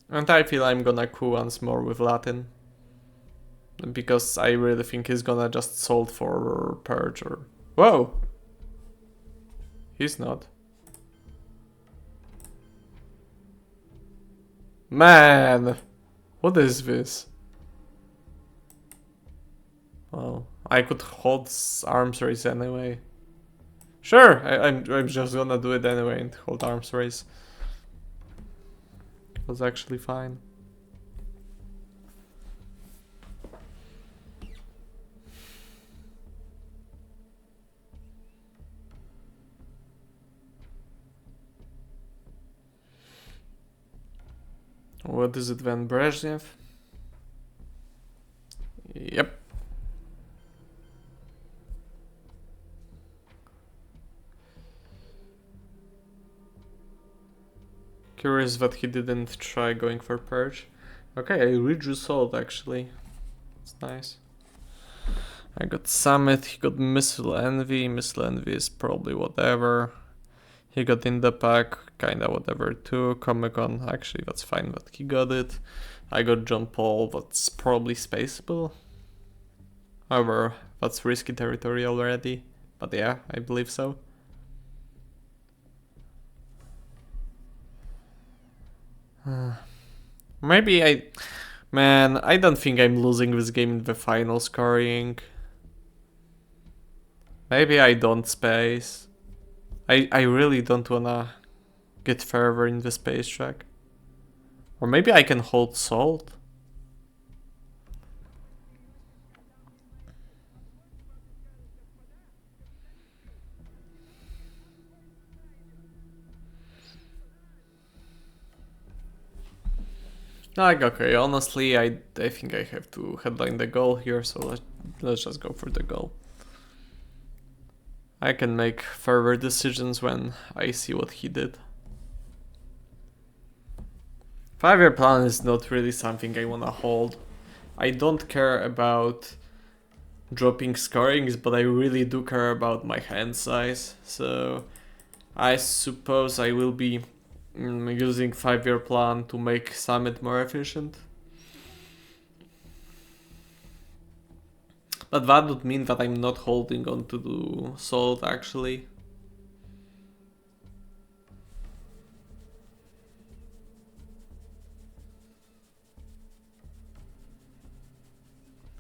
And I feel I'm gonna coup once more with Latin. Because I really think he's gonna just sold for Purge or... Whoa! He's not. Man! What is this? Well, I could hold arms race anyway. Sure, I'm just gonna do it anyway and hold arms race. It was actually fine. What is it then, Brezhnev? Yep. Curious that he didn't try going for Purge. Okay, I redrew Salt actually. It's nice. I got Summit, he got Missile Envy. Missile Envy is probably whatever. He got in the pack, kinda whatever too. Comic-Con, actually that's fine that he got it. I got John Paul, that's probably spaceable. However, that's risky territory already. But yeah, I believe so. Maybe I... Man, I don't think I'm losing this game in the final scoring. Maybe I don't space. I really don't wanna get further in the space track. Or maybe I can hold Salt. Like, okay, honestly, I think I have to headline the goal here, so let's just go for the goal. I can make further decisions when I see what he did. 5-year plan is not really something I wanna hold. I don't care about dropping scorings, but I really do care about my hand size, so I suppose I will be using 5-year plan to make Summit more efficient. But that would mean that I'm not holding on to the Salt actually.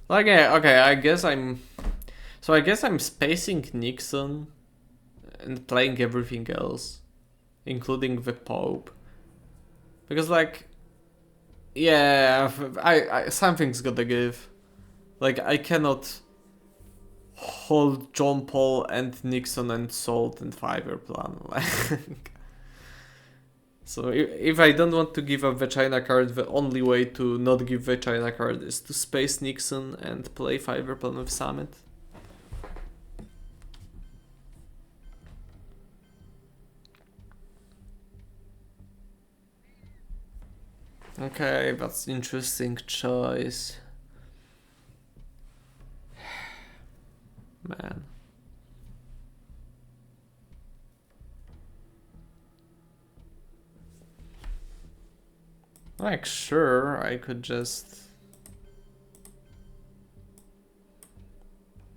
Okay, I guess I'm... So I guess I'm spacing Nixon and playing everything else, including the Pope. Because like... Yeah, I something's gotta give. Like, I cannot hold John Paul and Nixon and Salt and 5-year plan. Like, So if I don't want to give up the China card, the only way to not give the China card is to space Nixon and play Fiberplan with Summit. Okay, that's interesting choice. Man. Like, sure, I could just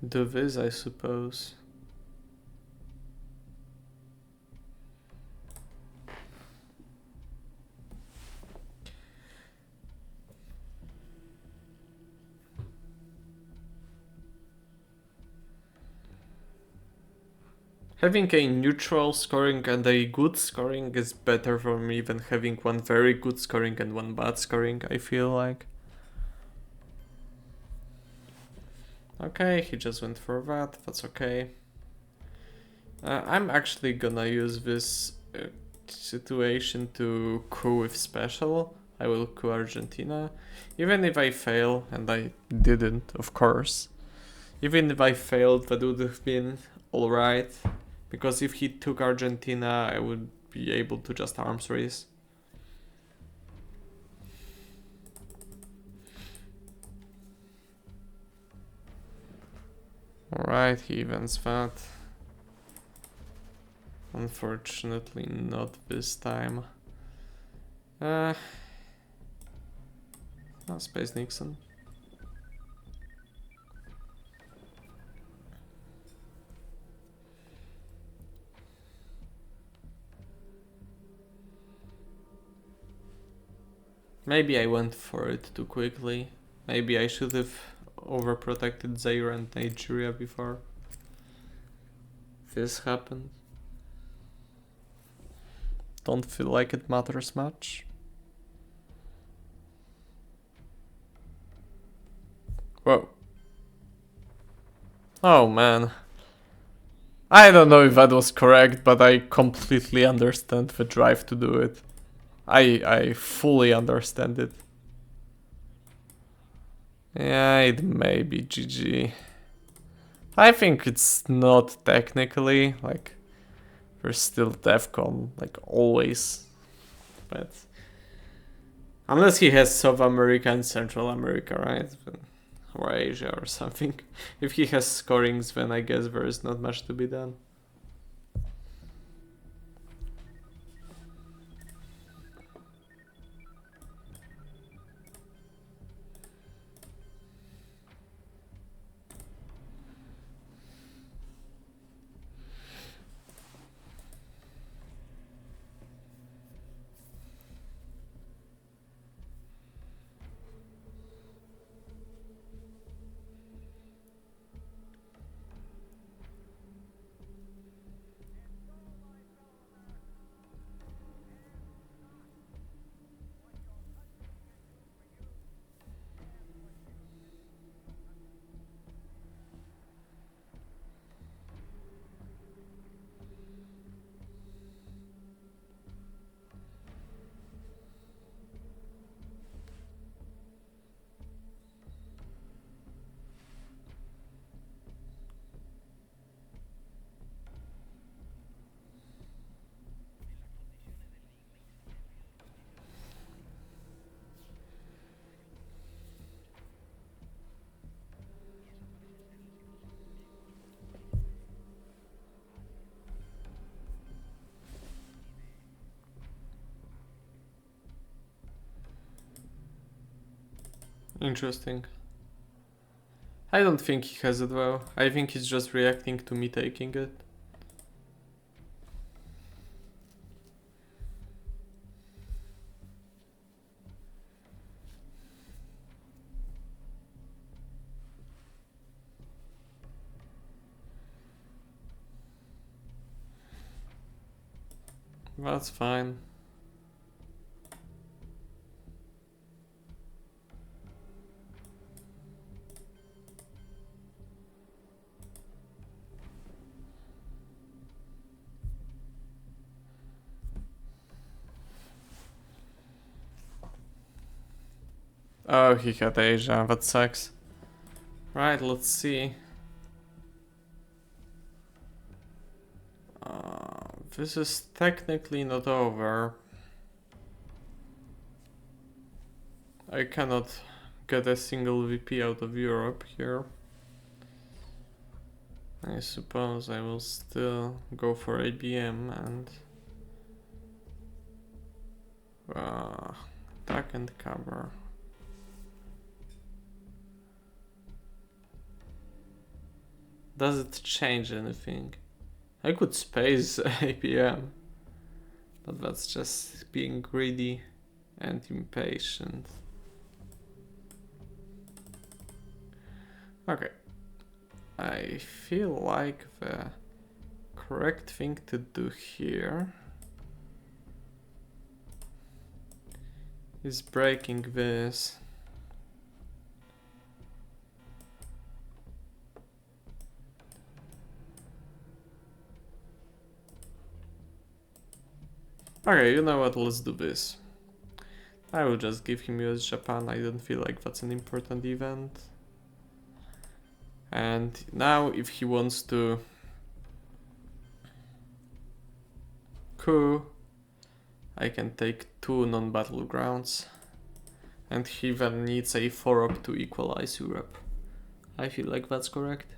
do this, I suppose. Having a neutral scoring and a good scoring is better for me than having one very good scoring and one bad scoring, I feel like. Okay, he just went for that, that's okay. I'm actually gonna use this situation to coup with special. I will coup Argentina. Even if I fail, and I didn't, of course. Even if I failed, that would have been alright. Because if he took Argentina, I would be able to just arms race. Alright, he events that. Unfortunately, not this time. Space Nixon. Maybe I went for it too quickly. Maybe I should have overprotected Zaire and Nigeria before this happened. Don't feel like it matters much. Whoa. Oh man. I don't know if that was correct, but I completely understand the drive to do it. I fully understand it. Yeah, it may be GG. I think it's not technically, like, there's still DEFCON, like, always. But unless he has South America and Central America, right? Or Asia or something. If he has scorings, then I guess there is not much to be done. Interesting. I don't think he has it well. I think he's just reacting to me taking it. That's fine. Oh, he had Asia, that sucks. Right, let's see. This is technically not over. I cannot get a single VP out of Europe here. I suppose I will still go for ABM and attack and cover. Does it change anything? I could space APM, but that's just being greedy and impatient. Okay, I feel like the correct thing to do here is breaking this. Okay, you know what, let's do this. I will just give him US Japan, I don't feel like that's an important event. And now if he wants to coup, I can take 2 non-battlegrounds. And he then needs a 4-up to equalize Europe. I feel like that's correct.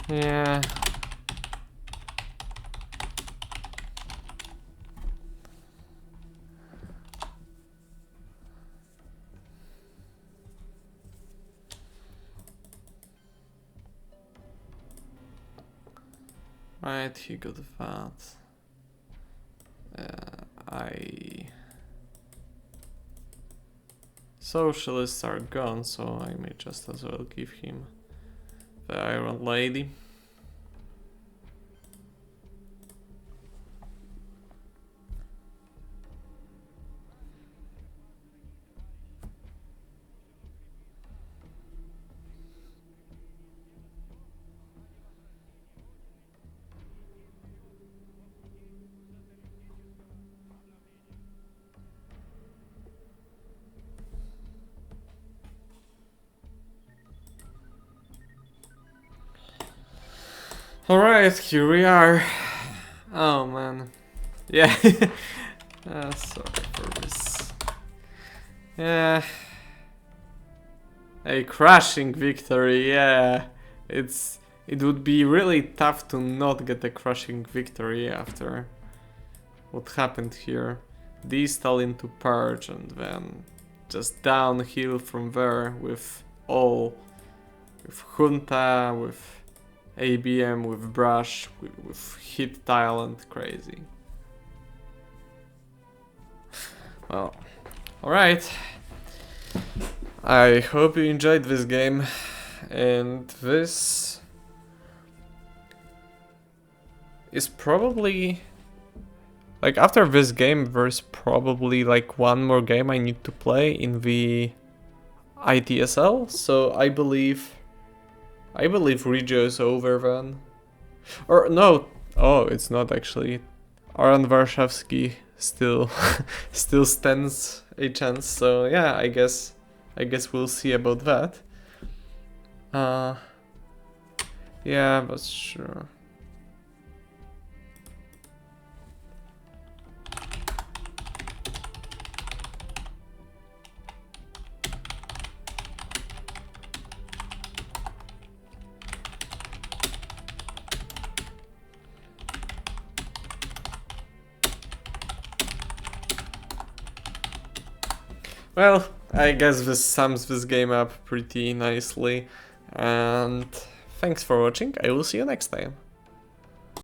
Yeah. Right, he got that. Socialists are gone, so I may just as well give him the Iron Lady. Alright, here we are. Oh man. Yeah. Sorry for this. Yeah. A crashing victory, yeah. It would be really tough to not get a crushing victory after what happened here. Distal into Purge and then just downhill from there with Junta, with ABM, with Brush, with Hit Talent, crazy. Well, alright. I hope you enjoyed this game, and this is probably, like, after this game there's probably like one more game I need to play in the ITSL, so I believe Regio is over then. Or no, oh, it's not actually. Aran Warszawski still stands a chance, so yeah, I guess we'll see about that. Yeah, that's sure. Well, I guess this sums this game up pretty nicely, and thanks for watching. I will see you next time.